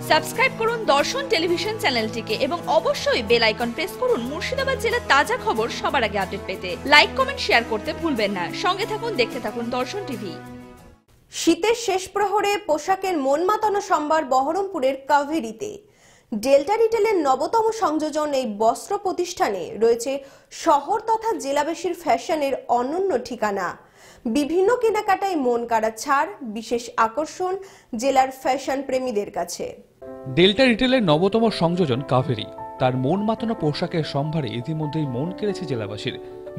Subscribe করুন দর্শন television চ্যানেলটিকে এবং অবশ্যই বেল আইকন প্রেস করুন মুর্শিদাবাদ জেলার তাজা খবর সবার আগে আপডেট পেতে। লাইক কমেন্ট শেয়ার করতে ভুলবেন না। সঙ্গে থাকুন, দেখতে থাকুন দর্শন টিভি। শীতের শেষ প্রহরে পোশাকের মন মাতানো সম্ভার বহরমপুরের কাভেরিতে। ডেল্টা রিটেলের নবতম সংযোজন এই বস্ত্র প্রতিষ্ঠানে রয়েছে শহর তথা জেলাবাসীর ফ্যাশনের অনন্য ঠিকানা। বিভিন্ন কেনাকাটায় মন কাড়া ছাড়, বিশেষ আকর্ষণ জেলার ফ্যাশন প্রেমীদের কাছে। ডেল্টা রিটেলের নবতম সংযোজন কাভেরি, তার মন মাতানো পোশাকের সম্ভারে ইতিমধ্যেই মন কেড়েছে জেলাবাসীর।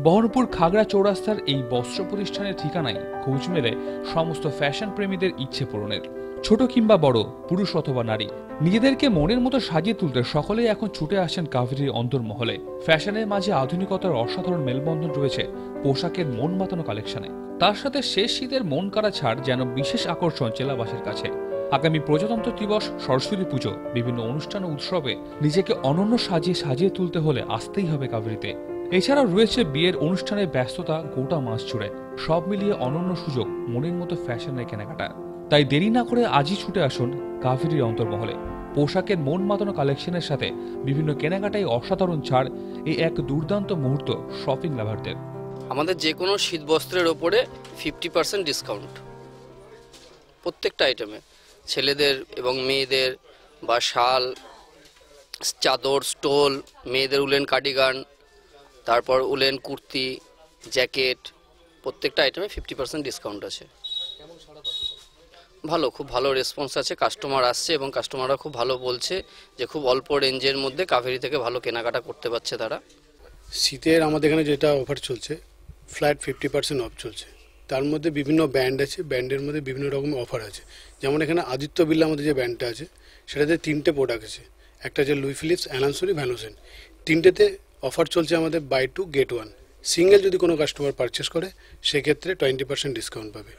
বহরমপুর খাগড়া চৌরাস্তার এই বস্ত্র প্রতিষ্ঠানের ঠিকানায় খোঁজ মেলে সমস্ত ফ্যাশন প্রেমীদের ইচ্ছে পূরণের। ছোট কিংবা বড়, পুরুষ অথবা নারী, নিজেদেরকে মনের মতো সাজিয়ে তুলতে সকলেই এখন ছুটে আসেন কাভেরির অন্তর্মহলে। ফ্যাশনের মাঝে আধুনিকতার অসাধারণ মেলবন্ধন রয়েছে পোশাকের মন মাতানো কালেকশনে। তার সাথে শেষ শীতের মন কাড়া ছাড় যেন বিশেষ আকর্ষণ জেলাবাসীর কাছে। আগামী প্রজাতন্ত্র দিবস, সরস্বতী পুজো, বিভিন্ন অনুষ্ঠান ও উৎসবে নিজেকে অনন্য সাজিয়ে তুলতে হলে আসতেই হবে কাভেরিতে। এছাড়াও রয়েছে বিয়ের অনুষ্ঠানের ব্যস্ততা গোটা মাস জুড়ে। সব মিলিয়ে অনন্য সুযোগ মনের মতো ফ্যাশনের কেনাকাটা। তাই দেরি না করে আজই ছুটে আসুন কাভেরির অন্তর্মহলে। পোশাকের মন মাতানো কালেকশনের সাথে বিভিন্ন কেনাকাটায় অসাধারণ ছাড়, এই এক দুর্দান্ত মুহূর্ত শপিং লাভারদের। আমাদের যে কোনো শীত বস্ত্রের ওপরে 50% ডিসকাউন্ট প্রত্যেকটা আইটেমে, ছেলেদের এবং মেয়েদের বা শাল, চাদর, স্টোল, মেয়েদের উলেন কার্ডিগান, তারপর উলেন কুর্তি, জ্যাকেট, প্রত্যেকটা আইটেমে 50% ডিসকাউন্ট আছে। ভালো, খুব ভালো রেসপন্স আছে। কাস্টমার আসছে এবং কাস্টমাররা খুব ভালো বলছে যে খুব অল্প রেঞ্জের মধ্যে কাভেরি থেকে ভালো কেনাকাটা করতে পারছে তারা। শীতের আমাদের এখানে যেটা অফার চলছে, ফ্ল্যাট 50% অফ চলছে। তার মধ্যে বিভিন্ন ব্যান্ড আছে, ব্যান্ডের মধ্যে বিভিন্ন রকমের অফার আছে। যেমন এখানে আদিত্য বিড়লা আমাদের যে ব্যান্ডটা আছে সেটাতে 3টে প্রোডাক্ট আছে। একটা আছে লুই ফিলিপস, অ্যালানসোরি, ভ্যানোসেন। 3টেতে অফার চলছে আমাদের বাই 2 গেট 1। সিঙ্গেল যদি কোনো কাস্টমার পারচেস করে সেক্ষেত্রে 20% ডিসকাউন্ট পাবে।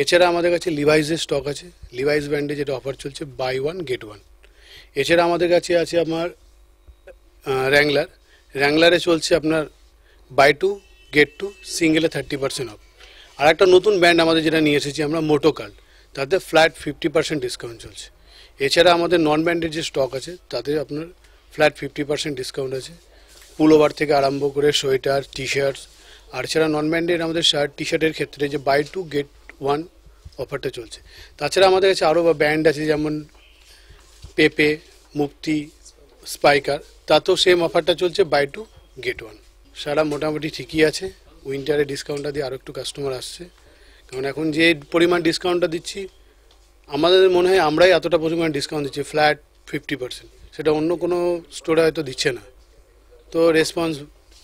এছাড়া আমাদের কাছে লিভাইসের স্টক আছে। লিভাইস ব্র্যান্ডে যেটা অফার চলছে বাই 1 গেট 1। এছাড়া আমাদের কাছে আছে আমার র্যাংলারে চলছে আপনার বাই 2 গেট 2, সিঙ্গেলে 30% অফ। আর একটা নতুন ব্র্যান্ড আমাদের যেটা নিয়ে এসেছি আমরা, মোটো কার্ড, তাতে ফ্ল্যাট 50% ডিসকাউন্ট চলছে। এছাড়া আমাদের নন ব্র্যান্ডের যে স্টক আছে তাতে আপনার ফ্ল্যাট 50% ডিসকাউন্ট আছে। পুলোভার থেকে আরম্ভ করে সোয়েটার, টি শার্টস। আর এছাড়া নন ব্র্যান্ডের আমাদের শার্ট, টি শার্টের ক্ষেত্রে যে বাই 2 গেট 1 অফারটা চলছে। তাছাড়া আমাদের কাছে আরও ব্র্যান্ড আছে, যেমন পেপে, মুক্তি, স্পাইকার, তাতেও সেম অফারটা চলছে বাই 2 গেট 1। সারা মোটামুটি ঠিকই আছে। উইন্টারে ডিসকাউন্টটা দিয়ে আরও একটু কাস্টমার আসছে, কারণ এখন যে পরিমাণ ডিসকাউন্টটা দিচ্ছি আমাদের মনে হয় আমরাই এতটা পরিমাণ ডিসকাউন্ট দিচ্ছি, ফ্ল্যাট 50%, সেটা অন্য কোনো স্টোরে হয়তো দিচ্ছে না। তো রেসপন্স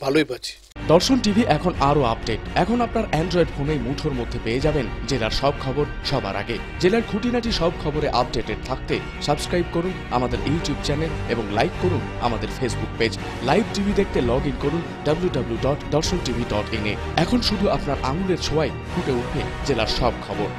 ভালোই পাচ্ছি। দর্শন টিভি এখন আরো আপডেট। এখন আপনার অ্যান্ড্রয়েড ফোনে মুঠোর মধ্যে পেয়ে যাবেন জেলার সব খবর সবার আগে। জেলার খুঁটিনাটি সব খবরে আপডেটেড থাকতে সাবস্ক্রাইব করুন আমাদের ইউটিউব চ্যানেল এবং লাইক করুন আমাদের ফেসবুক পেজ। লাইভ টিভি দেখতে লগ ইন করুন www.darshontv.in। এখন শুধু আপনার আঙুলের ছোঁয়ায় ফুটে উঠবে জেলার সব খবর।